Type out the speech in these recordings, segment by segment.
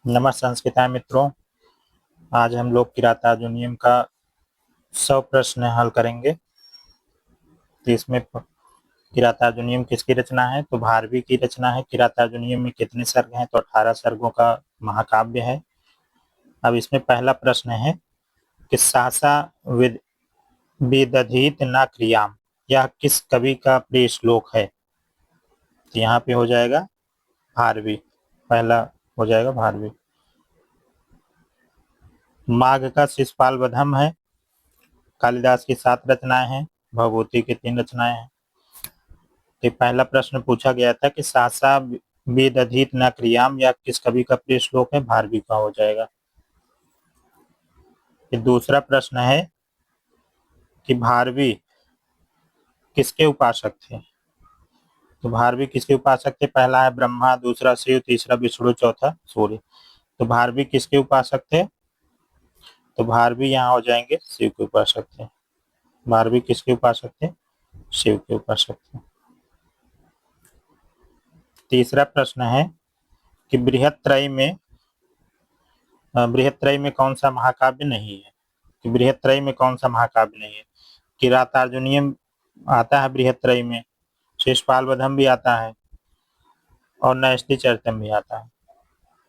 नमस्कार संस्कृताय मित्रों। आज हम लोग किरातार्जुनीयम का 100 प्रश्न हल करेंगे। तो इसमें किरातार्जुनीयम किसकी रचना है? तो भारवी की रचना है। किरातार्जुनीयम में कितने सर्ग हैं? तो 18 सर्गों का महाकाव्य है। अब इसमें पहला प्रश्न है कि सहसा विदधीत न क्रियाम, यह किस कवि का प्रिय श्लोक है? तो यहाँ पे हो जाएगा भारवी। पहला हो जाएगा भारवी। माघ का शिशुपाल वधम है। कालिदास की 7 रचनाएं हैं। भवभूति की 3 रचनाएं हैं। तो पहला प्रश्न पूछा गया था कि सहसा विदधीत न क्रियाम, या किस कवि का प्रिय श्लोक है? भारवी का हो जाएगा। फिर दूसरा प्रश्न है कि भारवी किसके उपासक थे? तो भारवी किसके उपासक थे? पहला है ब्रह्मा, दूसरा शिव, तीसरा विष्णु, चौथा सूर्य। तो भारवी किसके उपासक थे? तो भारवी यहाँ हो जाएंगे शिव के उपासक थे। भारवी किसके उपासक थे? शिव के उपासक थे। तीसरा प्रश्न है कि बृहत्त्रयी में कौन सा महाकाव्य नहीं है? कि बृहत्त्रयी में कौन सा महाकाव्य नहीं है? किरातार्जुनीयम आता है बृहत्त्रयी में, शिशुपाल वधम भी आता है और नैष्ठि चरितम भी आता है।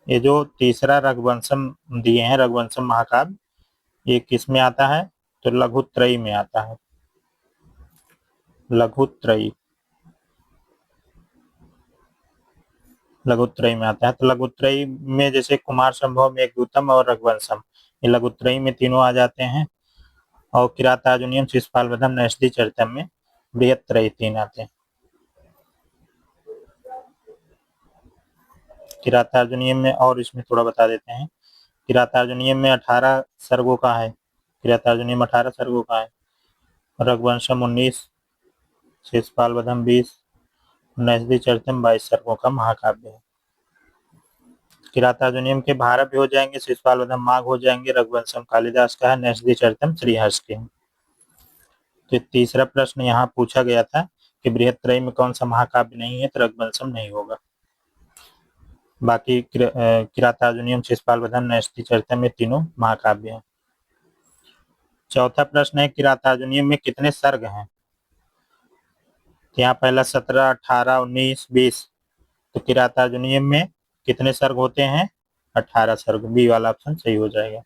ये जो तीसरा रघुवंशम दिए हैं, रघुवंशम महाकाव्य, ये किस में आता है? तो लघुत्रयी में आता है। लघुत्रयी में आता है। तो लघुत्रयी में जैसे कुमार संभव, मेघदूतम और रघुवंशम, ये लघुत्रयी में तीनों आ जाते हैं। और किरातार्जुनीयम, शिशुपाल वधम, नैष्ठि चरितम में बृहत्त्रयी 3 आते हैं। किरातार्जुनीयम में और इसमें थोड़ा बता देते हैं। किरातार्जुनीयम में 18 सर्गों का है। किरातार्जुनीयम 18 सर्गों का है। रघुवंशम 19, शिशुपाल वधम 20, नैष्ठि चरितम 22 सर्गों का महाकाव्य है। किरातार्जुनीयम के भारत भी हो जाएंगे, शिशुपाल वधम माघ हो जाएंगे, रघुवंशम कालिदास का है, नैष्ठि चरितम श्रीहर्ष के हैं। तो तीसरा प्रश्न यहाँ पूछा गया था कि बृहत्त्रयी में कौन सा महाकाव्य नहीं है? तो रघुवंशम नहीं होगा। बाकी किरातार्जुनीयम, शिशुपाल वधम, नैष्ठि चरितम में तीनों महाकाव्य हैं। चौथा प्रश्न है किरातार्जुनीयम में कितने सर्ग हैं? तो यहाँ पहला 17, 18, 19, 20। तो किरातार्जुनीयम में कितने सर्ग होते हैं? 18 सर्ग। बी वाला ऑप्शन सही हो जाएगा।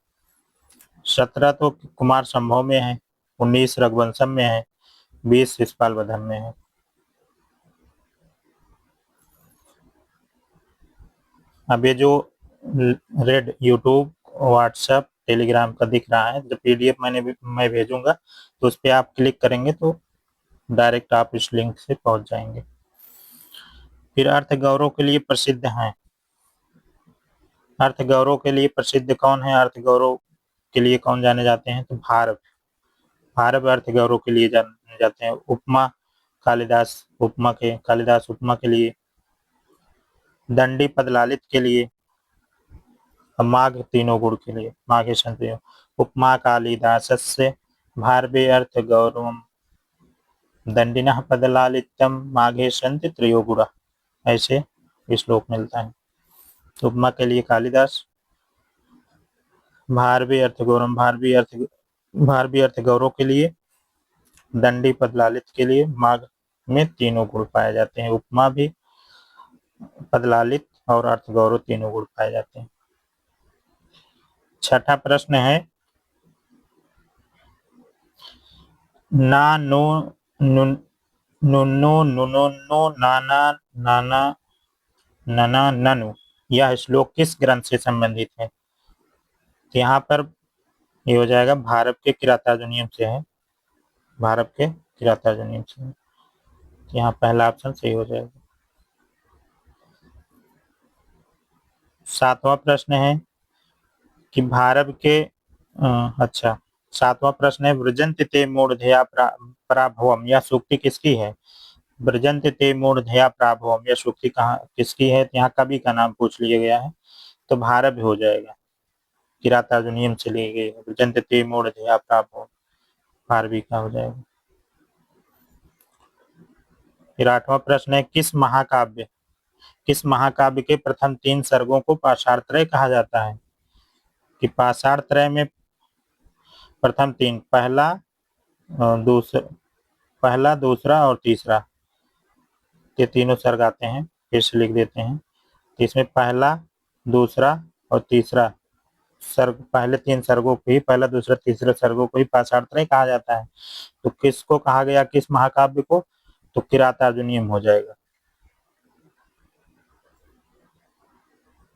17 तो कुमार संभव में है, 19 रघुवंशम में है, 20 शिशुपाल वधम में है। अब ये जो रेड यूट्यूब, व्हाट्सएप, टेलीग्राम का दिख रहा है, जब पीडीएफ मैं भेजूंगा तो उस पर आप क्लिक करेंगे तो डायरेक्ट आप इस लिंक से पहुंच जाएंगे। फिर अर्थ गौरव के लिए प्रसिद्ध हैं। अर्थ गौरव के लिए प्रसिद्ध कौन है? अर्थ गौरव के लिए कौन जाने जाते हैं? तो भारव अर्थ गौरव के लिए जाने जाते हैं। उपमा कालिदास उपमा के लिए, दंडी पदलालित के लिए, माघ तीनों गुण के लिए, माघे संत उपमा कालिदासस्य भारवे अर्थ गौरवम दंडिनः पदलालित्यम माघे संत त्रयो गुणा, ऐसे श्लोक मिलता है। तो उपमा के लिए कालिदास, भारवी अर्थ गौरव के लिए, दंडी पदलालित के लिए, माघ में तीनों गुण पाए जाते हैं। उपमा भी, पदलालित और अर्थ गौरव तीनों गुण पाए जाते हैं। छठा प्रश्न है ना नो नुन्नो नुनोन्नो नाना नाना नना ननु, यह श्लोक किस ग्रंथ से संबंधित है? तो यहाँ पर ये हो जाएगा भारत के किरातार्जुनीयम से है। भारत के किरातार्जुनीयम से। यहाँ पहला ऑप्शन सही हो जाएगा। सातवां प्रश्न है कि भारत के सातवां प्रश्न है व्रजंत ते मूढ़धया पराभवम, यह सूक्ति किसकी है? व्रजंत ते मूढ़धया पराभवम, यह सूक्ति कहाँ किसकी है? यहाँ कवि का नाम पूछ लिया गया है, तो भारत हो जाएगा। किरातार्जुनीयम से ली गई है। व्रजंत ते मूढ़धया पराभवम, भारवी का हो जाएगा। फिर आठवां प्रश्न है किस महाकाव्य किस महाकाव्य के प्रथम 3 सर्गों को पाषाणत्रय कहा जाता है? कि पाषाणत्रय में प्रथम 3 पहला, दूसरा और तीसरा, ये तीनों सर्ग आते हैं। फिर से लिख देते हैं। तो इसमें पहला, दूसरा और तीसरा सर्ग, पहले 3 सर्गों को ही, पहला, दूसरा, तीसरा सर्गों को ही पाषाणत्रय कहा जाता है। तो किसको कहा गया, किस महाकाव्य को? तो किरातार्जुनीयम हो जाएगा।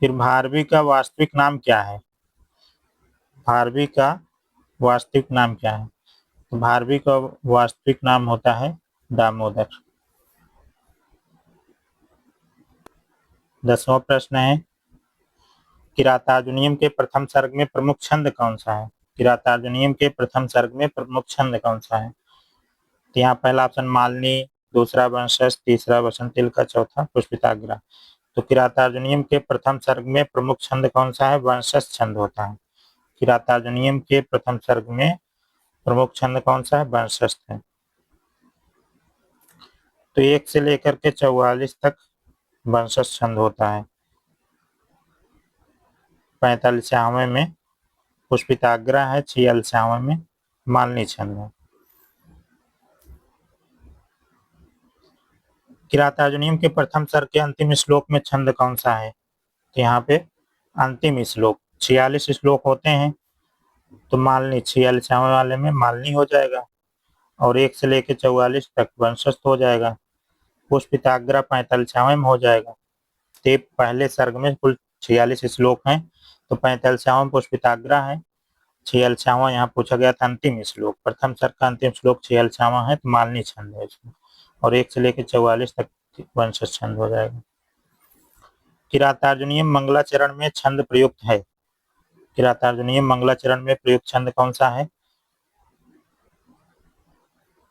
फिर भारवी का वास्तविक नाम क्या है? भारवी का वास्तविक नाम क्या है? तो भारवी का वास्तविक नाम होता है दामोदर। 10वां प्रश्न है, किरातार्जुनीयम के प्रथम सर्ग में प्रमुख छंद कौन सा है? किरातार्जुनीयम के प्रथम सर्ग में प्रमुख छंद कौन सा है? तो यहाँ पहला ऑप्शन मालिनी, दूसरा वंशज, तीसरा वसंतिल का, चौथा पुष्पिताग्रा। तो किरातार्जुनीयम के प्रथम सर्ग में प्रमुख छंद कौन सा है? वंशज छंद होता है। किरातार्जुनीयम के प्रथम सर्ग में प्रमुख छंद कौन सा है? वंशज है। तो 1 से लेकर के 44 तक वंशज छंद होता है। 45वें में पुष्पिताग्रा है, 46वें में मालिनी छंद है। किरातार्जुनीयम के प्रथम सर्ग के अंतिम श्लोक में छंद कौन सा है? तो यहाँ पे अंतिम श्लोक, 46 श्लोक होते हैं, तो मालिनी 46वें वाले में मालिनी हो जाएगा, और 1 से लेकर 44 तक वंशस्थ हो जाएगा। पुष्पिताग्रा 45वें में हो जाएगा। तो पहले सर्ग में कुल 46 श्लोक हैं, तो 45वां पुष्पिताग्रा है, 46वां यहाँ पूछा गया था अंतिम श्लोक। प्रथम सर्ग का अंतिम श्लोक 46वां है, तो मालिनी छंद है इसमें, और 1 से लेकर 44 तक वंशज छंद हो जाएगा। किरातार्जुनीयम मंगलाचरण में छंद प्रयुक्त है। किरातार्जुनीयम मंगलाचरण में प्रयुक्त छंद कौन सा है?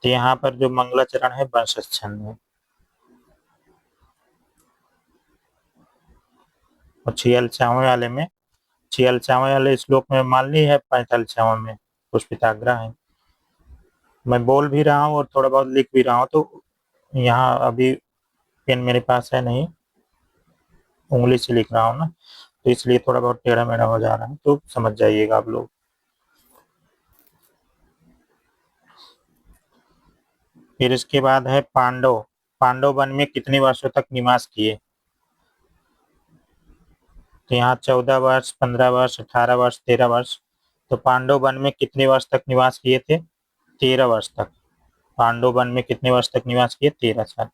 तो यहाँ पर जो मंगलाचरण है वंशज छंद है। और 46वें वाले श्लोक में मालिनी है, 45वें में पुष्पिताग्रा है। मैं बोल भी रहा हूँ और थोड़ा बहुत लिख भी रहा हूँ, तो यहाँ अभी पेन मेरे पास है नहीं, उंगली से लिख रहा हूँ ना, तो इसलिए थोड़ा बहुत टेढ़ा मेढ़ा हो जा रहा है, तो समझ जाइएगा आप लोग। फिर इसके बाद है पांडव। पांडव वन में कितने वर्षों तक निवास किए? तो यहाँ 14 वर्ष, 15 वर्ष, 18 वर्ष, 13 वर्ष। तो पांडव वन में कितने वर्ष तक निवास किए थे? 13 वर्ष तक। पांडव वन में कितने वर्ष तक निवास किए? 13 साल।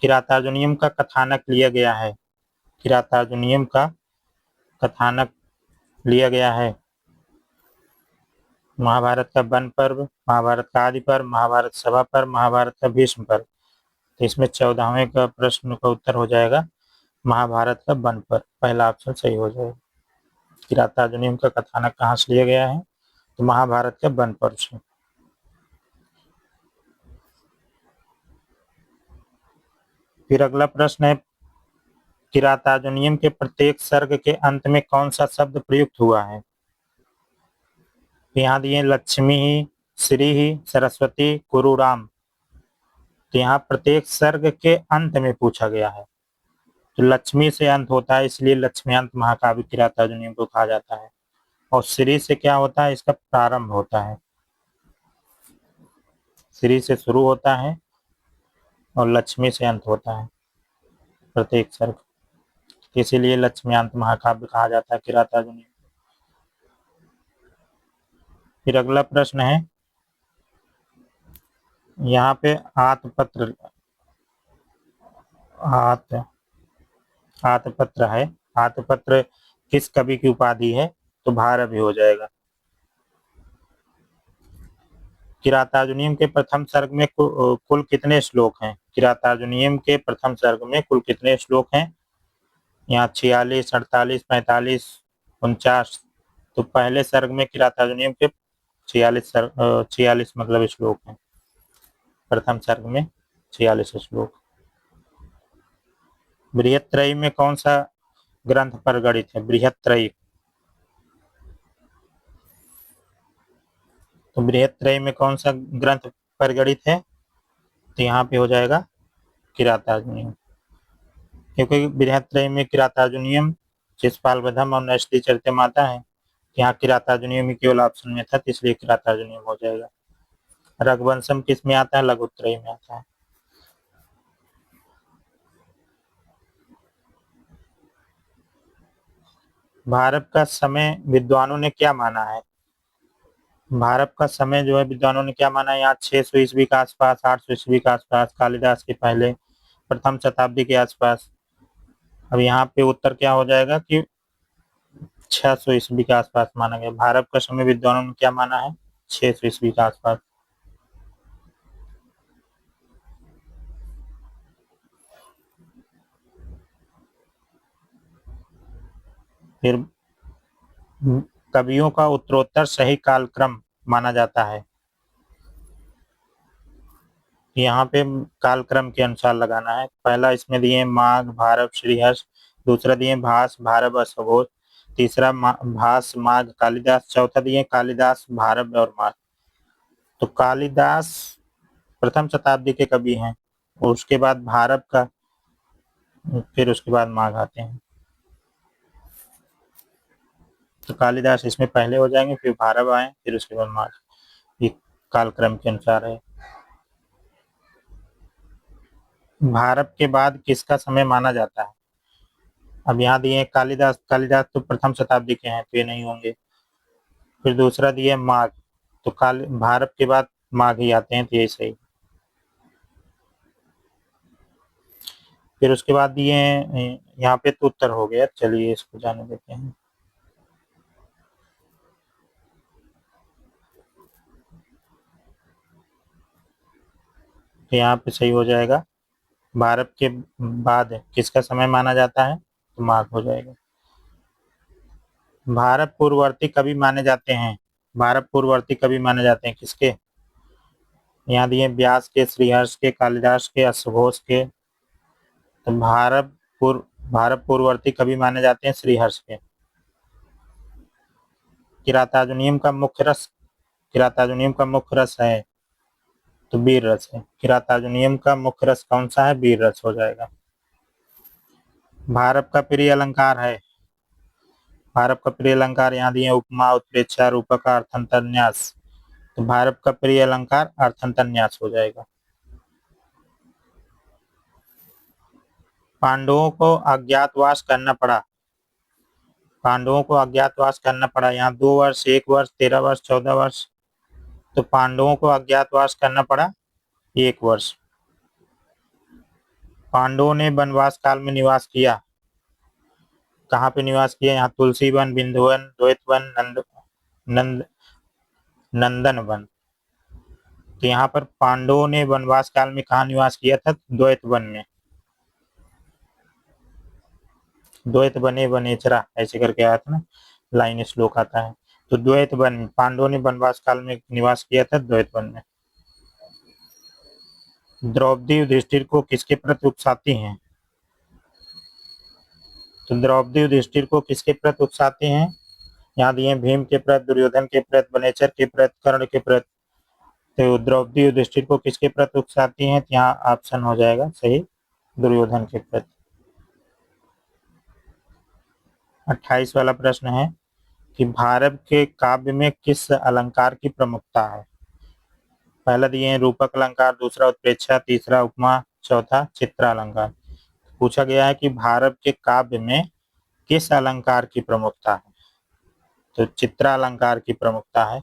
किरातार्जुनीयम का कथानक लिया गया है। किरातार्जुनीयम का कथानक लिया गया है महाभारत का वन पर्व, महाभारत का आदि पर्व, महाभारत सभा पर्व, महाभारत का भीष्म पर्व। तो इसमें 14वें का प्रश्न का उत्तर हो जाएगा महाभारत का वन पर्व, पहला ऑप्शन सही हो जाएगा। किरातार्जुनीयम का कथानक कहाँ से लिया गया है? तो महाभारत के वन पर्व से। फिर अगला प्रश्न है, किरातार्जुनीयम के प्रत्येक सर्ग के अंत में कौन सा शब्द प्रयुक्त हुआ है? यहाँ दिए लक्ष्मी ही, श्री ही, सरस्वती, कुरुराम। तो यहाँ प्रत्येक सर्ग के अंत में पूछा गया है, तो लक्ष्मी से अंत होता है, इसलिए लक्ष्मीअंत महाकाव्य किरातार्जुनीयम को कहा जाता है। और श्री से क्या होता है? इसका प्रारंभ होता है, श्री से शुरू होता है और लक्ष्मी से अंत होता है प्रत्येक सर्ग, इसीलिए लक्ष्मीअंत महाकाव्य कहा जाता है किरातार्जुनीयम। फिर अगला प्रश्न है, यहाँ पे आतपत्र है, आतपत्र किस कवि की उपाधि है? तो भारवी हो जाएगा। किरातार्जुनीयम के प्रथम सर्ग में कुल कितने श्लोक हैं? किरातार्जुनीयम के प्रथम सर्ग में कुल कितने श्लोक हैं? यहाँ 46, 48, 45, 49। तो पहले सर्ग में किरातार्जुनीयम के 46 मतलब श्लोक हैं, प्रथम सर्ग में 46 श्लोक। बृहत्त्रयी में कौन सा ग्रंथ परगणित है? बृहत्त्रयी, तो बृहत्त्रयी में कौन सा ग्रंथ परगणित है? तो यहाँ पे हो जाएगा किरातार्जुनीयम। क्योंकि बृहत्त्रयी किरातार्जुनीयम, शिशुपालवधम और नैष्ठि चरितम आता है, यहाँ किरातार्जुनीयम ही केवल ऑप्शन में था, तो इसलिए किरातार्जुनीयम हो जाएगा। रघुवंशम किस में आता है? लघुत्रयी में आता है। भारत का समय विद्वानों ने क्या माना है? भारत का समय जो है विद्वानों ने क्या माना है? यहाँ 600 ईस्वी के आसपास, 800 ईस्वी के आसपास, कालिदास के पहले, प्रथम शताब्दी के आसपास। अब यहाँ पे उत्तर क्या हो जाएगा कि 600 ईस्वी के आसपास माना गया। भारत का समय विद्वानों ने क्या माना है? 600 ईस्वी के आसपास। फिर कवियों का उत्तरोत्तर सही कालक्रम माना जाता है। यहाँ पे कालक्रम के अनुसार लगाना है। पहला इसमें दिए माघ, भारव, श्रीहर्ष। दूसरा दिए भास, भारव, असघोष। तीसरा भास, माघ, कालिदास। चौथा दिए कालिदास, भारव और माघ। तो कालिदास प्रथम शताब्दी के कवि हैं, और उसके बाद भारव का, फिर उसके बाद माघ आते हैं। तो कालिदास इसमें पहले हो जाएंगे, फिर भारव आए, फिर उसके बाद माघ। ये कालक्रम के अनुसार है। भारव के बाद किसका समय माना जाता है? अब यहाँ दिए कालिदास। कालिदास तो प्रथम शताब्दी के हैं, तो ये नहीं होंगे। फिर दूसरा दिए माघ, तो भारव के बाद माघ ही आते हैं, तो यही सही। फिर उसके बाद दिए यहाँ पे तो उत्तर हो गया, चलिए इसको जाने देते हैं। तो यहाँ पे सही हो जाएगा। भारत के बाद किसका समय माना जाता है? तो माघ हो जाएगा। भारत पूर्ववर्ती कवि माने जाते हैं। भारत पूर्ववर्ती कवि माने जाते हैं किसके? यहाँ दिए व्यास के, श्रीहर्ष के, कालिदास के, असघोष के। तो भारत पूर्ववर्ती कवि माने जाते हैं श्रीहर्ष के। किरातार्जुनीयम का मुख्य रस, किरातार्जुनीयम का मुख्य रस है, तो वीर रस है। किरातार्जुनीयम का मुख्य रस कौन सा है? वीर रस हो जाएगा। भारत का प्रिय अलंकार है। भारत का प्रिय अलंकार यहाँ दिए उपमा, उत्प्रेक्षा, रूपक, अर्थांतरन्यास। तो भारत का प्रिय अलंकार अर्थांतरन्यास हो जाएगा। पांडवों को अज्ञातवास करना पड़ा। पांडवों को अज्ञातवास करना पड़ा। यहाँ 2 वर्ष, 1 वर्ष, 13 वर्ष, 14 वर्ष। तो पांडवों को अज्ञातवास करना पड़ा 1 वर्ष। पांडवों ने वनवास काल में निवास किया। कहाँ पे निवास किया? यहाँ तुलसी वन, बिंदु वन, द्वैत वन, नंदन वन। तो यहाँ पर पांडवों ने वनवास काल में कहाँ निवास किया था? द्वैत वन में। द्वैत बने वनेचरा, ऐसे करके आया था ना, लाइन श्लोक आता है। तो द्वैत वन, पांडवों ने वनवास काल में निवास किया था द्वैत वन में। द्रौपदी युधिष्ठिर को किसके प्रति उकसाती हैं? तो द्रौपदी युधिष्ठिर को किसके प्रति उकसाती हैं? यहाँ दिए भीम के प्रति, दुर्योधन के प्रति, वनेचर के प्रति, कर्ण के प्रति। तो द्रौपदी युधिष्ठिर को किसके प्रति उकसाती हैं? तो यहाँ ऑप्शन हो जाएगा सही, दुर्योधन के प्रति। 28 वाला प्रश्न है कि भारत के काव्य में किस अलंकार की प्रमुखता है? पहला दिए हैं रूपक अलंकार, दूसरा उत्प्रेक्षा, तीसरा उपमा, चौथा चित्रालंकार। पूछा गया है कि भारत के काव्य में किस अलंकार की प्रमुखता है? तो चित्रालंकार की प्रमुखता है।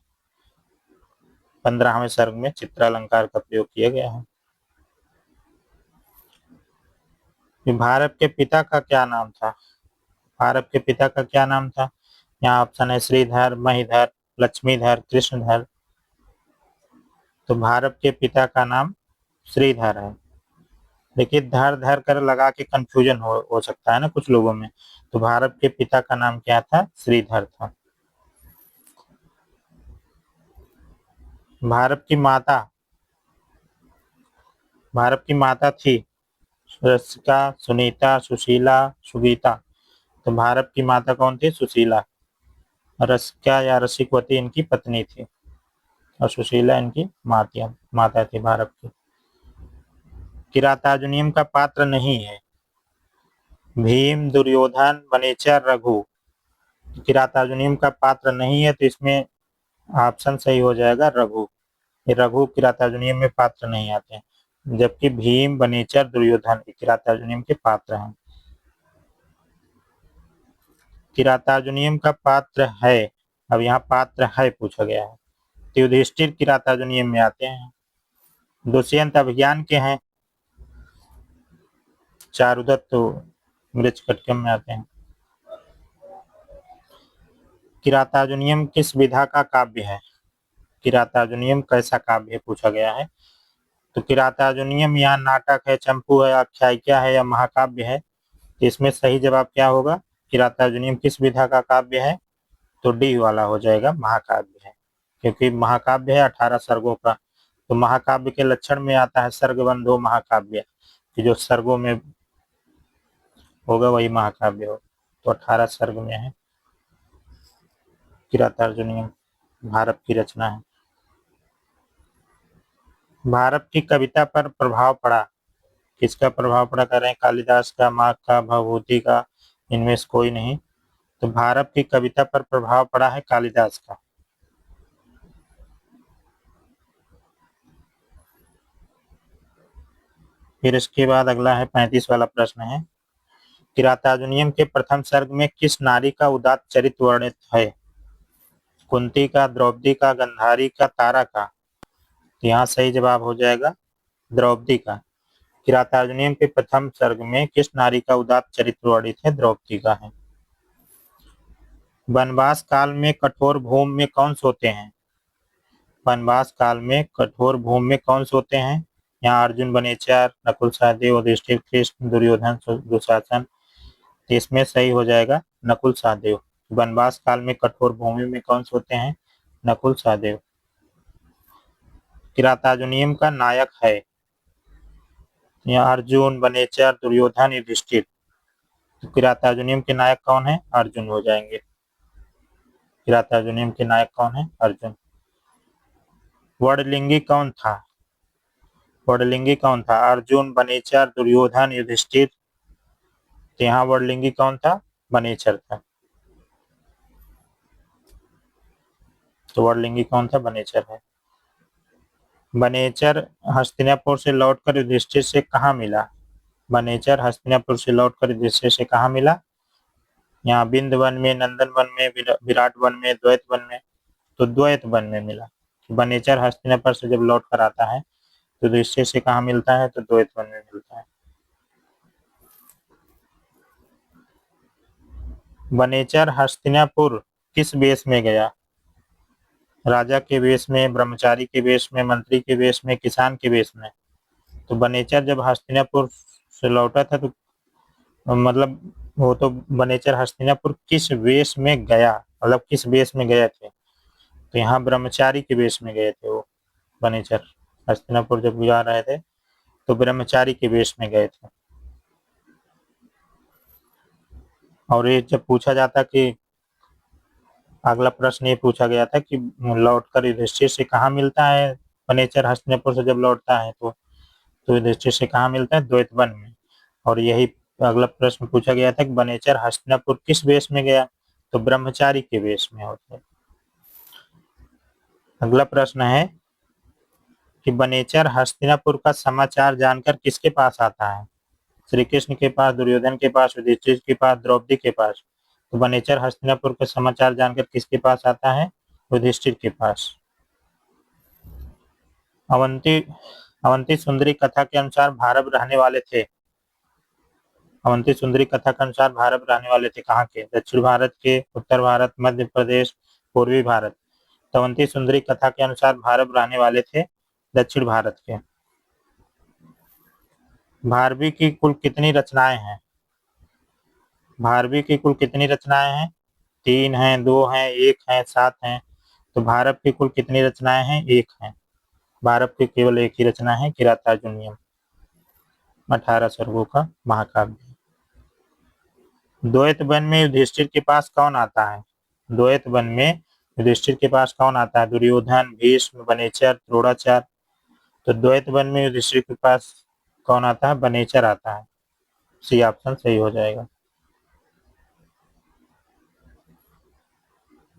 15वें सर्ग में चित्रालंकार का प्रयोग किया गया है। भारत के पिता का क्या नाम था? भारत के पिता का क्या नाम था? यहाँ ऑप्शन है श्रीधर, महीधर, लक्ष्मीधर, कृष्णधर। तो भारत के पिता का नाम श्रीधर है। देखिए धर धर कर लगा के कंफ्यूजन हो सकता है ना कुछ लोगों में। तो भारत के पिता का नाम क्या था? श्रीधर था। भारत की माता, भारत की माता थी रसिका, सुनीता, सुशीला, सुगीता। तो भारत की माता कौन थी? सुशीला। रसिका या रसिकवती इनकी पत्नी थी, और सुशीला इनकी माता थी भारत की। किरातार्जुनीयम का पात्र नहीं है। भीम, दुर्योधन, वनेचर, रघु। किरातार्जुनीय का पात्र नहीं है तो इसमें ऑप्शन सही हो जाएगा रघु। रघु किरातार्जुनीय में पात्र नहीं आते हैं, जबकि भीम, वनेचर, दुर्योधन किरातार्जुनीय के पात्र हैं। किरातार्जुनीय का पात्र है, अब यहाँ पात्र है पूछा गया है, तो युधिष्ठिर किरातार्जुनीय में आते हैं। दुष्यंत अभिज्ञान के हैं, चारुदत्त तो मृच्छकटिकम में आते हैं। किरातार्जुनीय किस विधा का काव्य है? किरातार्जुनीय कैसा काव्य है पूछा गया है। तो किरातार्जुनीय यहाँ नाटक है, चंपू है, आख्यायिका है या महाकाव्य है? इसमें सही जवाब क्या होगा? किरातार्जुनीय किस विधा का काव्य है? तो डी वाला हो जाएगा, महाकाव्य है, क्योंकि महाकाव्य है 18 सर्गों का। तो महाकाव्य के लक्षण में आता है सर्गबंधो महाकाव्य, कि जो सर्गों में होगा वही महाकाव्य हो। तो 18 सर्ग में है किरातार्जुनीय, भारत की रचना है। भारत की कविता पर प्रभाव पड़ा, किसका प्रभाव पड़ा कर रहे हैं? कालिदास का, माघ का, भवभूति का, इनमें से कोई नहीं। तो भारत की कविता पर प्रभाव पड़ा है कालिदास का। फिर इसके बाद अगला है 35 वाला प्रश्न है, किरातार्जुनीय के प्रथम सर्ग में किस नारी का उदात्त चरित्र वर्णित है? कुंती का, द्रौपदी का, गंधारी का, तारा का? यहाँ सही जवाब हो जाएगा द्रौपदी का। किरातार्जुनीय के प्रथम सर्ग में किस नारी का उदात्त चरित्र वर्णित है? द्रौपदी का है। वनवास काल में कठोर भूमि में कौन सोते हैं? वनवास काल में कठोर भूमि में कौन सोते हैं? यहाँ अर्जुन, वनेचर, नकुल, सहदेव, युधिष्ठिर, कृष्ण, दुर्योधन, दुशासन। तो इसमें सही हो जाएगा नकुल, सहदेव। वनवास काल में कठोर भूमि में कौन सोते हैं? नकुल, सहदेव। किरातार्जुनीय का नायक है, यहाँ अर्जुन, वनेचर, दुर्योधन, युधिष्ठिर। तो किरातार्जुनीय के नायक कौन है? अर्जुन हो जाएंगे। किरातार्जुनीय के नायक कौन है? अर्जुन। वर्णलिंगी कौन था? वर्णलिंगी कौन था? अर्जुन, वनेचर, दुर्योधन, युधिष्ठिर। तो यहाँ वर्णलिंगी कौन था? वनेचर था। तो वर्णलिंगी कौन था? वनेचर है। वनेचर हस्तिनापुर से लौटकर युधिष्ठिर से कहाँ मिला? वनेचर हस्तिनापुर से लौटकर युधिष्ठिर से कहाँ मिला? यहाँ बिंद वन में, नंदन वन में, विराट वन में, द्वैत वन में? तो द्वैत वन में मिला। वनेचर हस्तिनापुर से जब लौट कर आता है तो युधिष्ठिर से कहाँ मिलता है? तो द्वैत वन में मिलता है। वनेचर हस्तिनापुर किस वेश में गया? राजा के वेश में, ब्रह्मचारी के वेश में, मंत्री के वेश में, किसान के वेश में? तो वनेचर जब हस्तिनापुर से लौटा था तो मतलब वो तो वनेचर हस्तिनापुर किस वेश में गया, मतलब किस वेश में गए थे? तो यहाँ ब्रह्मचारी के वेश में गए थे वो। वनेचर हस्तिनापुर जब जा रहे थे तो ब्रह्मचारी के वेश में गए थे। और ये जब पूछा जाता कि अगला प्रश्न ये पूछा गया था कि लौटकर युधिष्ठिर से कहाँ मिलता है? वनेचर हस्तिनापुर से जब लौटता है तो युधिष्ठिर से कहाँ मिलता है? द्वैत वन में। और यही अगला प्रश्न पूछा गया था कि वनेचर हस्तिनापुर किस वेश में गया? तो ब्रह्मचारी के वेश में होते हैं। अगला प्रश्न है कि वनेचर हस्तिनापुर का समाचार जानकर किसके पास आता है? श्री कृष्ण के पास, दुर्योधन के पास, युधिष्ठिर के पास, द्रौपदी के पास? तो वनेचर हस्तिनापुर का समाचार जानकर किसके पास आता है? युधिष्ठिर के पास। अवंती सुंदरी कथा के अनुसार भारत रहने वाले थे। अवंती सुंदरी कथा के अनुसार भारत रहने वाले थे कहाँ के? दक्षिण भारत के, उत्तर भारत, मध्य प्रदेश, पूर्वी भारत? तो अवंती सुंदरी कथा के अनुसार भारत रहने वाले थे दक्षिण भारत के। भारवी की कुल कितनी रचनाएं हैं? भारवी की कुल कितनी रचनाएं हैं? 3 हैं, 2 हैं, 1 है, 7 हैं? तो भारत की कुल कितनी रचनाएं हैं? 1 है। भारत की केवल एक ही रचना है, किरातार्जुनीय, 18 सर्गों का महाकाव्य। द्वैत वन में युधिष्ठिर के पास कौन आता है? द्वैत वन में युधिष्ठिर के पास कौन आता है? दुर्योधन, भीष्म, वनेचर, द्रोणाचार्य? तो द्वैत वन में युधिष्ठिर के पास कौन आता है? वनेचर आता है। सी ऑप्शन सही हो जाएगा।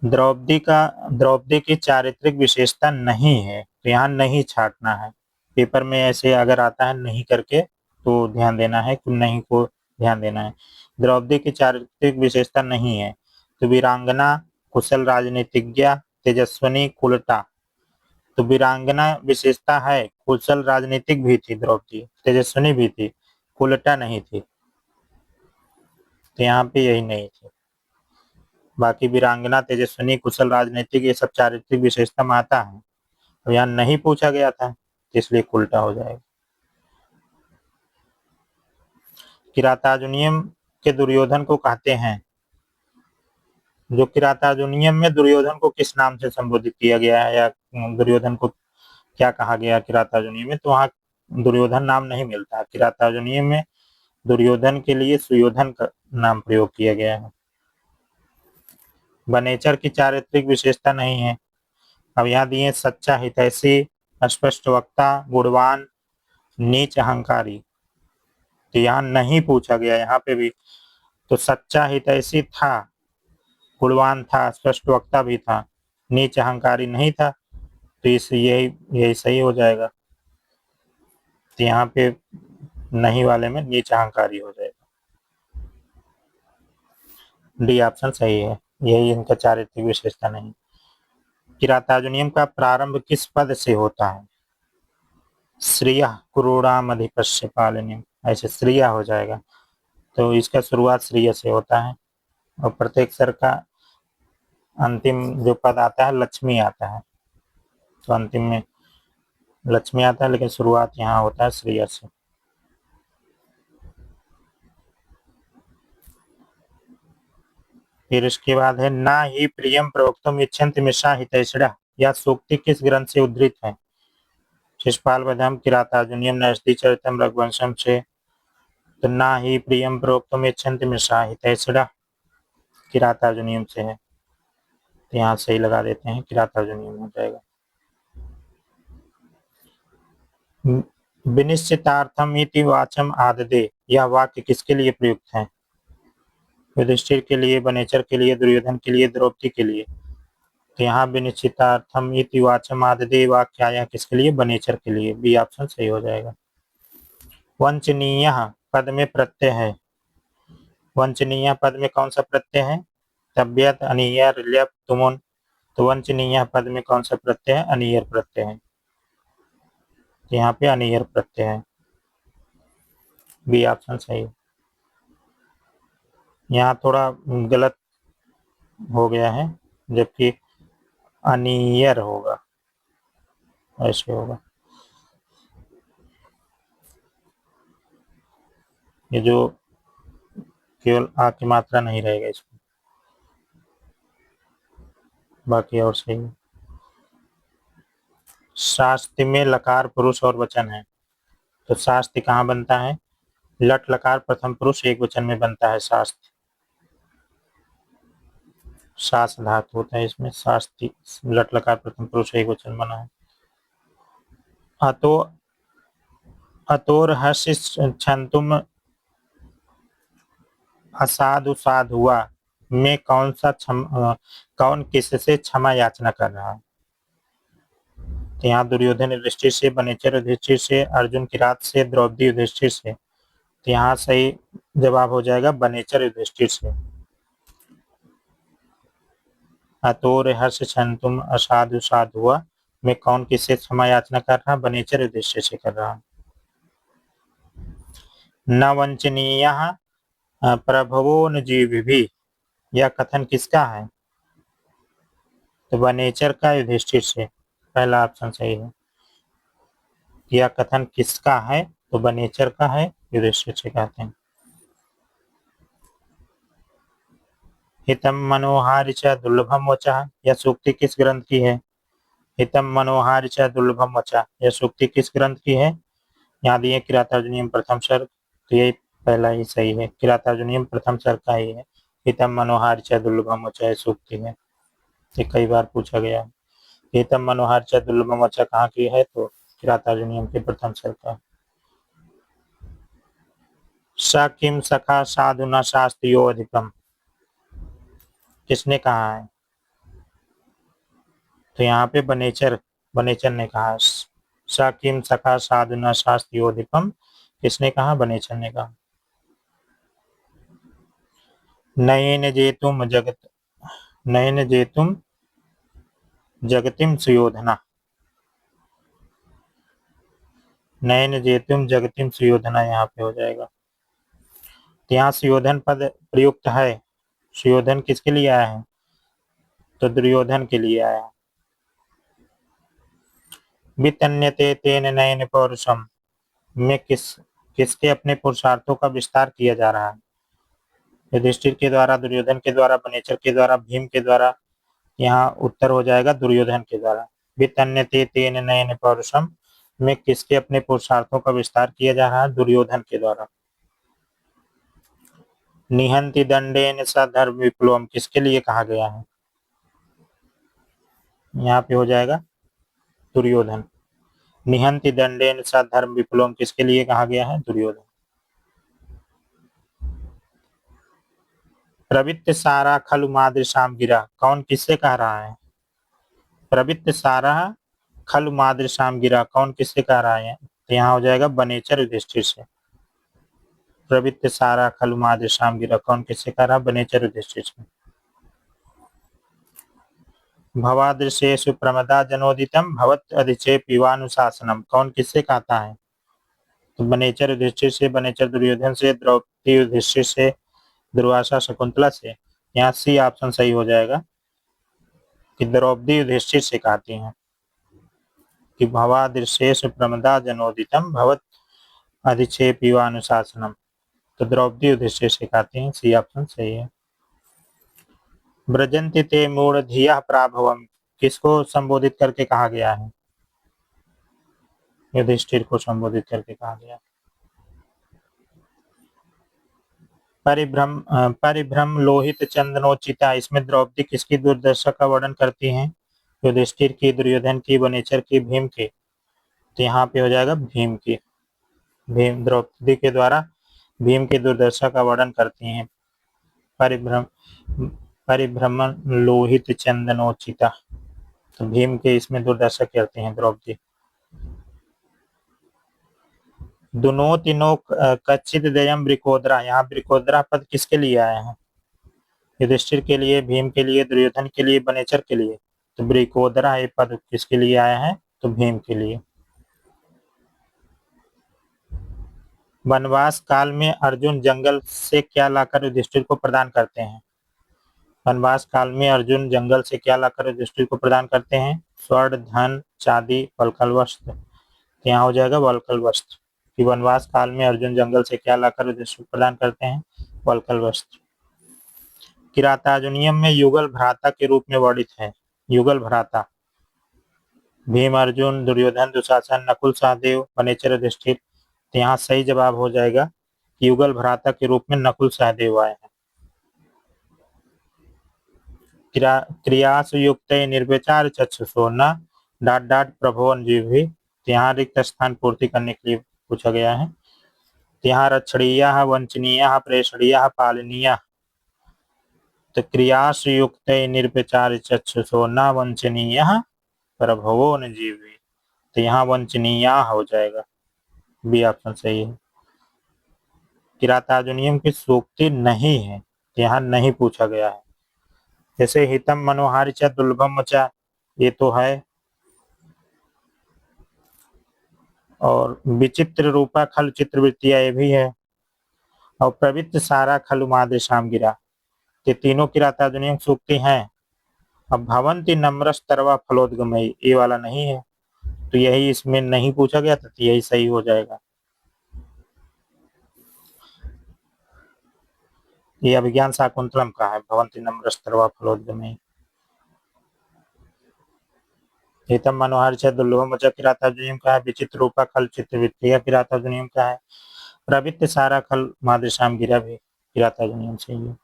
द्रौपदी की चारित्रिक विशेषता नहीं है, तो यहाँ नहीं छाटना है। पेपर में ऐसे अगर आता है नहीं करके तो ध्यान देना है कि नहीं को ध्यान देना है। द्रौपदी की चारित्रिक विशेषता नहीं है तो वीरांगना, कुशल राजनीतिज्ञ, तेजस्विनी, कुलटा। तो वीरांगना विशेषता है, कुशल राजनीतिक भी थी द्रौपदी, तेजस्विनी भी थी, कुलटा नहीं थी, तो यहाँ पे यही नहीं थी। बाकी वीरांगना, तेजस्विनी, कुशल राजनीतिक ये सब चारित्रिक विशेषता में आता है। अब यहाँ नहीं पूछा गया था इसलिए उल्टा हो जाएगा। किरातार्जुनीयम के दुर्योधन को कहते हैं, जो किरातार्जुनीयम में दुर्योधन को किस नाम से संबोधित किया गया है या दुर्योधन को क्या कहा गया किरातार्जुनीयम में, तो वहाँ दुर्योधन नाम नहीं मिलता। किरातार्जुनीयम में दुर्योधन के लिए सुयोधन का नाम प्रयोग किया गया है। बनेचर की चारित्रिक विशेषता नहीं है। अब यहाँ दिए सच्चा, हितैषी, स्पष्ट वक्ता, गुणवान, नीच अहंकारी, तो यहाँ नहीं पूछा गया यहाँ पे भी। तो सच्चा, हितैषी था, गुणवान था, स्पष्ट वक्ता भी था, नीच अहंकारी नहीं था, तो इस यही सही हो जाएगा। तो यहाँ पे नहीं वाले में नीच अहंकारी हो जाएगा। डी ऑप्शन सही है, यही इनका चारित्रिक विशेषता नहीं। किरातार्जुनीयम का प्रारंभ किस पद से होता है? श्रिय क्रूरामधिपस्य पालनीम, ऐसे श्रिय हो जाएगा, तो इसका शुरुआत श्रिय से होता है। और प्रत्येक स्वर का अंतिम जो पद आता है लक्ष्मी आता है, तो अंतिम में लक्ष्मी आता है, लेकिन शुरुआत यहाँ होता है श्रिय से। फिर इसके बाद है ना ही प्रियम प्रवक्तुम इच्छन्ति मिश्रा हितैषिणः, यह सूक्ति किस ग्रंथ से उद्धृत है? शिशुपाल वधम, किरातार्जुनीयम, नैषधि चरितम, रघुवंशम से। तो ना ही प्रियम प्रवक्तुम इच्छन्ति मिश्रा हितैषिणः किरातार्जुनीयम से है, तो यहाँ सही लगा देते हैं, किरातार्जुनीयम हो जाएगा। विनिश्चितार्थम इति वाचम आददे, यह वाक्य किसके लिए प्रयुक्त है? युधिष्ठिर के लिए, बनेचर के लिए, दुर्योधन के लिए, द्रौपदी के लिए। तो यहाँ विनिश्चितार्थम इति वाचम आददे वाक्य आया किसके लिए? बनेचर के लिए, बी ऑप्शन सही हो जाएगा। वंचनीय पद में प्रत्यय है, वंचनीय पद में कौन सा प्रत्यय है? तब्यत, अनियर, ल्यप, तुमुन। तो वंचनीय पद में कौन सा प्रत्यय है? अनियर प्रत्यय है, तो यहाँ पे अनियर प्रत्यय है, बी ऑप्शन सही। यहाँ थोड़ा गलत हो गया है, जबकि अनियर होगा, ऐसे होगा। ये जो केवल आ की मात्रा नहीं रहेगा इसमें, बाकी और सही है। शास्त्र में लकार पुरुष और वचन है, तो शास्त्र कहाँ बनता है? लट लकार प्रथम पुरुष एक वचन में बनता है शास्त्र, शास्त्र धातु होता है इसमें, शास्त्री, लट लकार प्रथम पुरुष एक वचन बना है। अतो अतोर हर्षि छंतुम असाधु साधुआ में कौन किससे क्षमा याचना कर रहा है? तो यहाँ दुर्योधन युधिष्ठिर से, बनेचर युधिष्ठिर से, अर्जुन किरात से, द्रौपदी युधिष्ठिर से। तो यहाँ सही जवाब हो जाएगा बनेचर युधिष्ठिर से। अतोर हर्ष छंतुम असाधु साधुआ में कौन किससे क्षमा याचना कर रहा? बनेचर युधिष्ठिर से कर रहा। न वंचनीय प्रभवो न जीविभिः, यह कथन किसका है? तो बनेचर का युधिष्ठिर से, पहला ऑप्शन सही है। यह कथन किसका है? तो बनेचर का है, युधिष्ठिर से कहते हैं। हितम मनोहारि च दुर्लभम वचः, यह सूक्ति किस ग्रंथ की है? हितम मनोहारि च दुर्लभम वचः, यह सूक्ति किस ग्रंथ की है? यहाँ दिए किरातार्जुनीयम प्रथम सर्ग, तो यही पहला ही सही है, किरातार्जुनीयम प्रथम सर्ग का ही है। हितम मनोहारि च दुर्लभम वचः सूक्ति है, ये कई बार पूछा गया है। हितम मनोहारि च दुर्लभम वचः कहाँ की है? तो किरातार्जुनीयम के प्रथम सर्ग का। स किम सखा साधुना शास्त्रियो अधिकम, किसने कहा है? तो यहाँ पे बनेचर ने कहा। स किम सखा साधुना शास्त्रियो अधिकम, किसने कहा? बनेचर ने कहा। नयेन जेतुम जगतिम सुयोधना, नयन जेतुम जगतिम सुयोधना यहाँ पे हो जाएगा। तो यहाँ सुयोधन पद प्रयुक्त है। सुयोधन किसके लिए आया है? तो दुर्योधन के लिए आया है। वितन्यते तेन नयन पौरुषम, में किसके अपने पुरुषार्थों का विस्तार किया जा रहा है? युधिष्ठिर के द्वारा, दुर्योधन के द्वारा, बनेचर के द्वारा, भीम के द्वारा। यहाँ उत्तर हो जाएगा दुर्योधन के द्वारा। वितन्यते तेन नयन पौरुषम, में किसके अपने पुरुषार्थों का विस्तार किया जा रहा है? दुर्योधन के द्वारा। निहंति दंडेन स धर्म विप्लवम, किसके लिए कहा गया है? यहाँ पे हो जाएगा दुर्योधन। निहंति दंडेन स धर्म विप्लवम, किसके लिए कहा गया है? दुर्योधन। प्रवृत्त सारा खलु मादृशाम गिरा, कौन किससे कह रहा है? प्रवृत्त सारा खलु मादृशाम गिरा, कौन किससे कह रहा है? तो यहाँ हो जाएगा बनेचर युधिष्ठिर से। प्रवृत्त सारा खलु मादृशाम गिरा, कौन किससे कह रहा? बनेचर युधिष्ठिर से। भवादृशेषु प्रमदा जनोदितम भवत अधिचेप युवानुशासनम, कौन किससे कहता है? तो बनेचर युधिष्ठिर से, बनेचर दुर्योधन से, द्रौपदी युधिष्ठिर से, दुर्वासा शकुंतला से। यहाँ सी ऑप्शन सही हो जाएगा कि द्रौपदी युधिष्ठिर से कहती हैं कि भवादृशेषु प्रमदा जनोदितम भवत अधिचेप युवानुशासनम, तो द्रौपदी युधिष्ठिर से कहती हैं। सी ऑप्शन सही है। ब्रजंति ते मूढ़धिया प्राभवम, किसको संबोधित करके कहा गया है? युधिष्ठिर को संबोधित करके कहा गया। परिभ्रम लोहित चंदनोचिता, इसमें द्रौपदी किसकी दुर्दशा का वर्णन करती हैं? युधिष्ठिर की, दुर्योधन की, बनेचर की, भीम की। तो यहाँ पे हो जाएगा भीम की। भीम द्रौपदी के द्वारा भीम की दुर्दशा का वर्णन करती हैं। परिभ्रम लोहित चंदनोचिता, तो भीम के इसमें दुर्दशा करती हैं द्रौपदी। दुनोति नो कच्चित दयम वृकोदरा, यहाँ वृकोदरा पद किसके लिए आया है? युधिष्ठिर के लिए, भीम के लिए, दुर्योधन के लिए, बनेचर के लिए। तो वृकोदरा ये पद किसके लिए आया है? तो भीम के लिए। वनवास काल में अर्जुन जंगल से क्या लाकर युधिष्ठिर को प्रदान करते हैं? वनवास काल में अर्जुन जंगल से क्या लाकर युधिष्ठिर को प्रदान करते हैं? स्वर्ण, धन, चांदी, वल्कल वस्त्र। यहाँ हो जाएगा वल्कल वस्त्र। कि वनवास काल में अर्जुन जंगल से क्या लाकर युधिष्ठिर को प्रदान करते हैं? वल्कल वस्त्र। किरातार्जुनीयम में युगल भ्राता के रूप में वर्णित है। युगल भ्राता भीम, अर्जुन, दुर्योधन, दुशासन, नकुल, सहदेव, बनेचर, युधिष्ठिर। तो यहाँ सही जवाब हो जाएगा कि युगल भ्राता के रूप में नकुल, सहदेव आए हैं। क्रियासु युक्त निर्विचार चक्षुषो न डाट डाट प्रभोवन जीव भी। तो यहाँ रिक्त स्थान पूर्ति करने के लिए पूछा गया है। तो यहाँ रक्षणीय, वंचनीय, प्रेषणीय, पालनीय। तो क्रियासु युक्त निर्विचार चक्षुषो न वंचनीय प्रभवो न जीवी। तो यहाँ वंचनीय हो जाएगा। बी ऑप्शन सही है। किरातार्जुनीयम की सूक्ति नहीं है, तो यहाँ नहीं पूछा गया है। जैसे हितम मनोहारी च दुर्लभम च, ये तो है। और विचित्र रूपा खल चित्रवृत्तिया, ये भी है। और प्रवृत्त सारा खलु मादृशाम गिरा, ये तीनों किरातार्जुनीयम सूक्ति हैं। अब भवंती नम्रस्तरवा फलोदगमयी, ये वाला नहीं है, तो यही इसमें नहीं पूछा गया था, तो यही सही हो जाएगा। ये अभिज्ञान शाकुंतलम का है, भवंती नम्रस्तरवा फलोदगमयी। हितम मनोहर च दुर्लभम च किरातार्जुनीयम का है। विचित्र रूपा खल चित्रवृत्तिया किरातार्जुनीयम का है। प्रवृत्त सारा खल मादृशाम गिरा भी किरातार्जुनीयम से ही।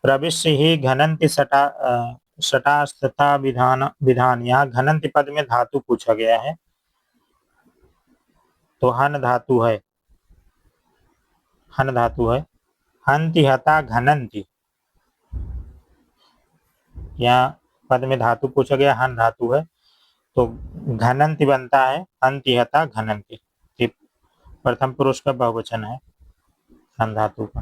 प्रविश्य ही घनंति सटास्तथा विधान, यहाँ घनंति पद में धातु पूछा गया है, तो हन धातु है। हन धातु है। हंति हता घनंति, यहाँ पद में धातु पूछा गया, हन धातु है, तो घनंति बनता है हंति हता घनंति। ये प्रथम पुरुष का बहुवचन है हन धातु का।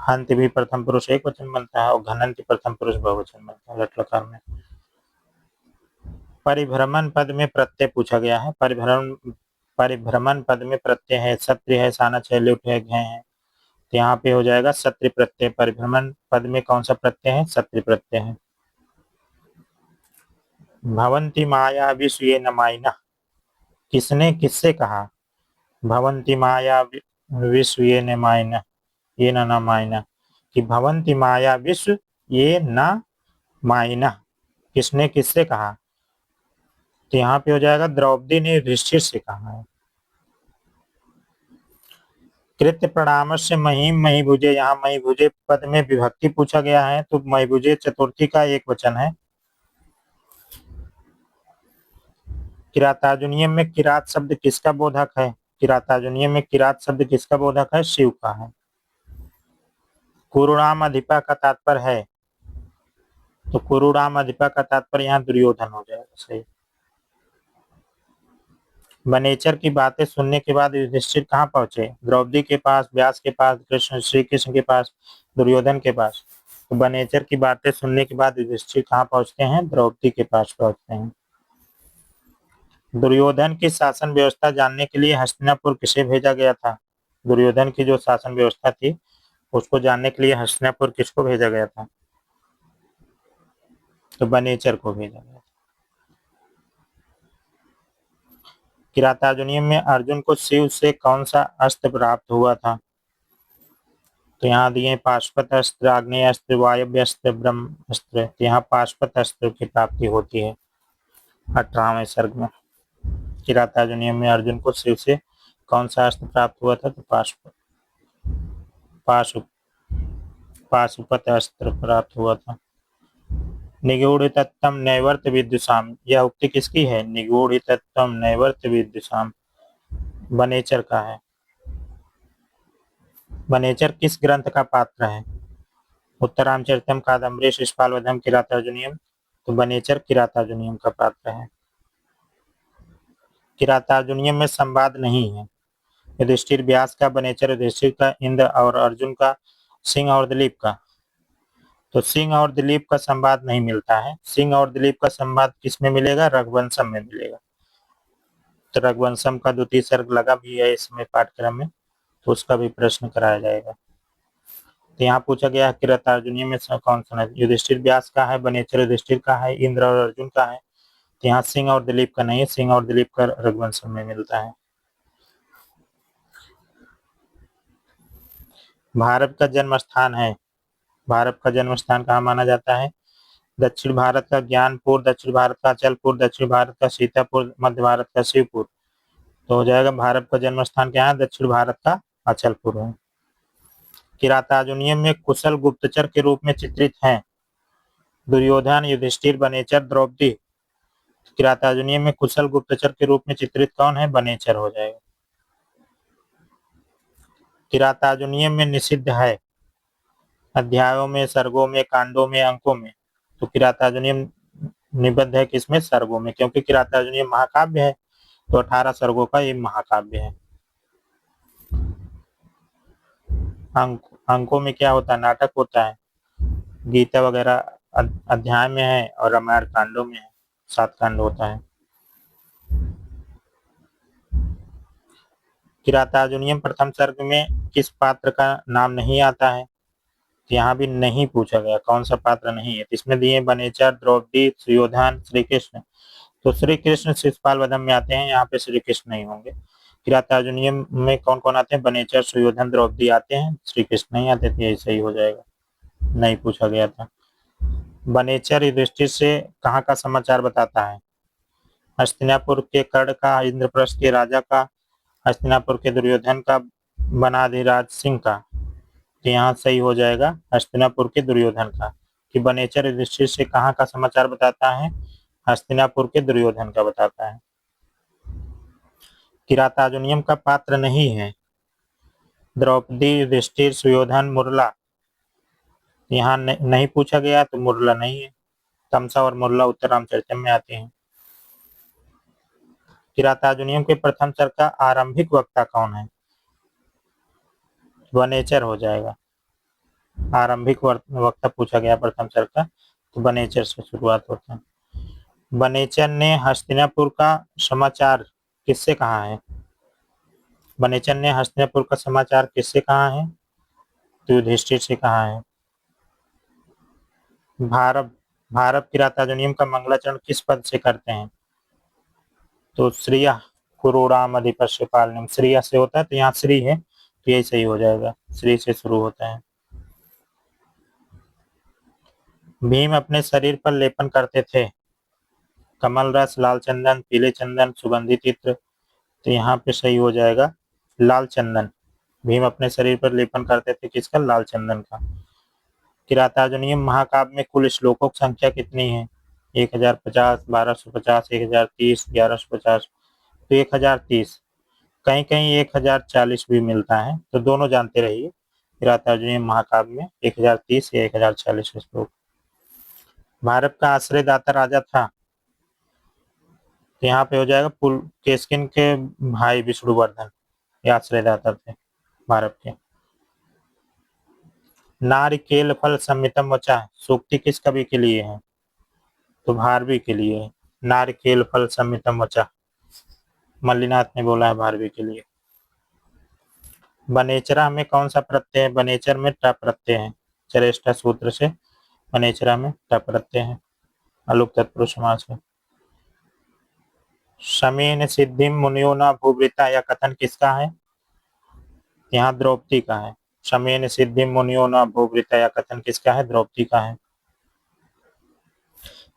हंति भी प्रथम पुरुष एक वचन बनता है और घनंति प्रथम पुरुष बहुवचन बनता है लट लकार में। परिभ्रमण पद में प्रत्यय पूछा गया है। परिभ्रमण पद में प्रत्यय है, सत्य है, सानच है, लुट है, घय है, तो यहाँ पे हो जाएगा सत्य प्रत्यय। परिभ्रमण पद में कौन सा प्रत्यय है? सत्य प्रत्यय है। भवंती माया विश्व ये न माइना, किसने किससे कहा? भवंती माया विश्व ये न माइना, ये न माइना, कि भवंती माया विश्व ये न माइना, किसने किससे कहा? तो यहाँ पे हो जाएगा द्रौपदी ने युधिष्ठिर से कहा है। कृत्य प्रणाम से महिम महीभुजे, यहाँ महीभुजे पद में विभक्ति पूछा गया है, तो महीभुजे चतुर्थी का एक वचन है। किरातार्जुनीय में किरात शब्द किसका बोधक है? किरातार्जुनीय में किरात शब्द किसका बोधक है? शिव का है। कुरुणाम अधिपा का तात्पर्य है, तो कुरुणाम अधिपा का तात्पर्य यहाँ दुर्योधन हो जाएगा, सही। वनेचर की बातें सुनने के बाद युधिष्ठिर कहाँ पहुंचे? द्रौपदी के पास, व्यास के पास, श्री कृष्ण के पास, दुर्योधन के पास। तो वनेचर की बातें सुनने के बाद युधिष्ठिर कहाँ पहुंचते हैं? द्रौपदी के पास पहुंचते हैं। दुर्योधन की शासन व्यवस्था जानने के लिए हस्तिनापुर किसे भेजा गया था? दुर्योधन की जो शासन व्यवस्था थी उसको जानने के लिए हस्तिनापुर किसको भेजा गया था? तो वनेचर को भेजा गया। किरातार्जुनीय में अर्जुन को शिव से कौन सा अस्त्र प्राप्त हुआ था? तो यहाँ दिए पाशुपत अस्त्र, आग्नेय अस्त्र, वायव्य अस्त्र, ब्रह्मास्त्र। तो यहाँ पाशुपत अस्त्र की प्राप्ति होती है 18वें सर्ग में। किरातार्जुनीय में अर्जुन को शिव से कौन सा अस्त्र प्राप्त हुआ था? तो पाशुपत अस्त्र प्राप्त हुआ था। निगूढ़ितत्वं नैवर्त विद्युषाम, यह उक्ति किसकी है? निगूढ़ितत्वं नैवर्त विद्युषाम, वनेचर का है। वनेचर किस ग्रंथ का पात्र है? उत्तरामचरितम, कादम्बरी, शिशुपाल वधम, किरातार्जुनीयम। तो वनेचर किरातार्जुनीयम का पात्र है। किरातार्जुनीयम में संवाद नहीं है। युधिष्ठिर व्यास का, वनेचर युधिष्ठिर का, इंद्र और अर्जुन का, सिंह और दिलीप का। तो सिंह और दिलीप का संवाद नहीं मिलता है। सिंह और दिलीप का संवाद किसमें मिलेगा? रघुवंशम में मिलेगा। तो रघुवंशम का द्वितीय सर्ग लगा भी है इसमें पाठ्यक्रम में, तो उसका भी प्रश्न कराया जाएगा। तो यहाँ पूछा गया किरातार्जुनीय में कौन सा? युधिष्ठिर व्यास का है, वनेचर युधिष्ठिर का है, इंद्र और अर्जुन का है। तो यहाँ सिंह और दिलीप का नहीं है, सिंह और दिलीप का रघुवंशम में मिलता है। भारत का जन्म स्थान है, भारत का जन्म स्थान कहाँ माना जाता है? दक्षिण भारत का ज्ञानपुर, दक्षिण भारत का अचलपुर, दक्षिण भारत का सीतापुर, मध्य भारत का शिवपुर। तो हो जाएगा भारत का जन्म स्थान क्या है? दक्षिण भारत का अचलपुर है। किरातार्जुनीय में कुशल गुप्तचर के रूप में चित्रित हैं दुर्योधन, युधिष्ठिर, वनेचर, द्रौपदी। किरातार्जुनीय में कुशल गुप्तचर के रूप में चित्रित कौन है? वनेचर हो जाएगा। किरातार्जुनीय में निषिद्ध है अध्यायों में, सर्गों में, कांडों में, अंकों में। तो किरातार्जुनीय निबद्ध है किसमें? सर्गों में, क्योंकि किरातार्जुनीय महाकाव्य है, तो 18 सर्गों का ये महाकाव्य है। अंकों में क्या होता है? नाटक होता है। गीता वगैरह अध्याय में है और रामायण कांडों में है, 7 कांड होता है। किरातार्जुनीयम प्रथम सर्ग में किस पात्र का नाम नहीं आता है? यहाँ भी नहीं पूछा गया कौन सा पात्र नहीं है। इसमें दिए वनेचर, द्रौपदी, सुयोधन, श्री कृष्ण। तो श्री कृष्ण शिशुपाल वधम में आते हैं, यहाँ पे श्री कृष्ण नहीं होंगे। किरातार्जुनीयम में कौन कौन आते हैं? वनेचर, सुयोधन, द्रौपदी आते हैं, श्री कृष्ण नहीं आते थे। यही सही हो जाएगा, नहीं पूछा गया था। वनेचर युधिष्ठिर से कहाँ का समाचार बताता है? हस्तिनापुर के कर्ण का, इंद्रप्रस्थ के राजा का, हस्तिनापुर के दुर्योधन का, वनाधिराज सिंह का। तो यहाँ सही हो जाएगा हस्तिनापुर के दुर्योधन का, कि वनेचर युधिष्ठिर से कहाँ का समाचार बताता है? हस्तिनापुर के दुर्योधन का बताता है। किरातार्जुनीयम का पात्र नहीं है, द्रौपदी, युधिष्ठिर, सुयोधन, मुरला। यहाँ नहीं पूछा गया तो मुरला नहीं है। तमसा और मुरला उत्तर रामचरितम में आते हैं। किरातार्जुनीयम के प्रथम सर्ग का आरंभिक वक्ता कौन है? वनेचर हो जाएगा। आरंभिक वक्ता पूछा गया प्रथम सर्ग का तो वनेचर से शुरुआत होता है। वनेचर ने हस्तिनापुर का समाचार किससे कहा है? वनेचर ने हस्तिनापुर का समाचार किससे कहा है? तो युधिष्ठिर से कहा है। भारत किरातार्जुनीयम का मंगलाचरण किस पद से करते हैं? तो श्रिय कुरुराम अधिपस्य पालनम, श्रिय से होता है तो यहाँ श्री है तो यही सही हो जाएगा, श्री से शुरू होता है। भीम अपने शरीर पर लेपन करते थे कमल रस, लाल चंदन, पीले चंदन, सुगंधित इत्र। तो यहाँ पे सही हो जाएगा लाल चंदन। भीम अपने शरीर पर लेपन करते थे किसका? लाल चंदन का। किरातार्जुनीयम महाकाव्य में कुल श्लोकों की संख्या कितनी है? 1050, 1250, 1030, 1150। तो 1030, कहीं कहीं 1040 भी मिलता है, तो दोनों जानते रहिए। किरातार्जुनीयम महाकाव्य में 1030 या 1040 श्लोक। भारत का आश्रयदाता राजा था, तो यहाँ पे हो जाएगा पुलकेशिन के भाई विष्णुवर्धन, ये आश्रयदाता थे भारत के। नारिकेल फल संमितम वचा, सूक्ति किस कवि के लिए है? तो भारवी के लिए है। नारिकेल फल संमितम वचा, मल्लिनाथ ने बोला है भारवी के लिए। बनेचरा में कौन सा प्रत्यय है? बनेचर में ट प्रत्यय है, चरेष्टा सूत्र से बनेचरा में ट प्रत्यय है, अलुक तत्पुरुष समास है। शमेन सिद्धि मुनियो न भूवृता, या कथन किसका है? यहाँ द्रौपदी का है। शमेन सिद्धि मुनियो न भूवृता, या कथन किसका है? द्रौपदी का है।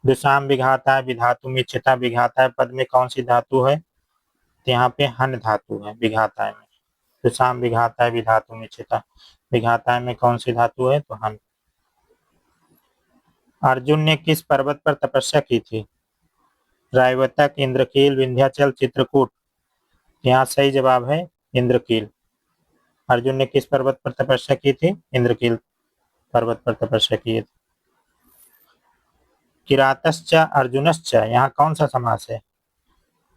दुशाम विघाता है विधातु मिच्छता, विघाता है पद में कौन सी धातु है? तो यहाँ पे हन धातु है विघाता है में। दुशाम विघाता है विधातु मिच्छता, विघाता है में कौन सी धातु है? तो हन। अर्जुन ने किस पर्वत पर तपस्या की थी? रायवतक, इंद्रकील, विंध्याचल, चित्रकूट। यहाँ सही जवाब है इंद्रकील। अर्जुन ने किस पर्वत पर तपस्या की थी? इंद्रकील पर्वत पर तपस्या की थी। किरातश्च अर्जुनश्च, यहाँ कौन सा समास है?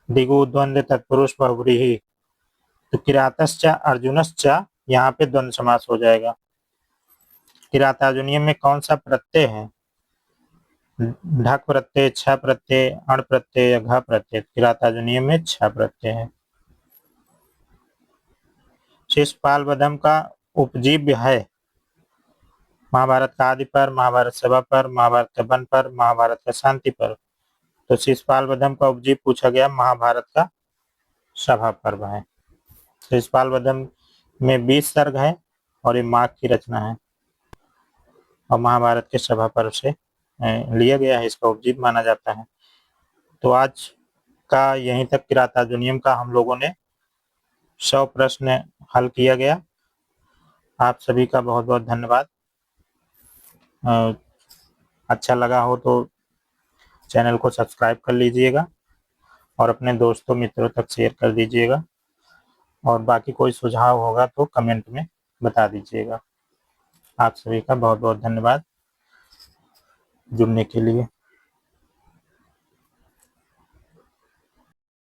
दिगु, द्वंद्व, तत्पुरुष, बहुव्रीहि। तो किरातश्च अर्जुनश्च यहाँ पे द्वंद्व समास हो जाएगा। किरातार्जुनीयम में कौन सा प्रत्यय है? ढक प्रत्यय, छ प्रत्यय, अण प्रत्यय या घ प्रत्यय? किरातार्जुनीयम में छ प्रत्यय है। शिशुपाल वधम का उपजीव्य है महाभारत का आदि पर, महाभारत सभा पर, महाभारत का वन पर, महाभारत का शांति पर। तो शिशुपाल वधम का उपजीव पूछा गया महाभारत का सभा पर्व है। शिशुपाल वधम में 20 सर्ग है और ये माघ की रचना है और महाभारत के सभा पर्व से लिया गया है, इसका उपजीव माना जाता है। तो आज का यहीं तक किरातार्जुनीयम का हम लोगों ने 100 प्रश्न हल किया गया। आप सभी का बहुत बहुत धन्यवाद। अच्छा लगा हो तो चैनल को सब्सक्राइब कर लीजिएगा और अपने दोस्तों मित्रों तक शेयर कर दीजिएगा, और बाकी कोई सुझाव होगा तो कमेंट में बता दीजिएगा। आप सभी का बहुत बहुत धन्यवाद जुड़ने के लिए।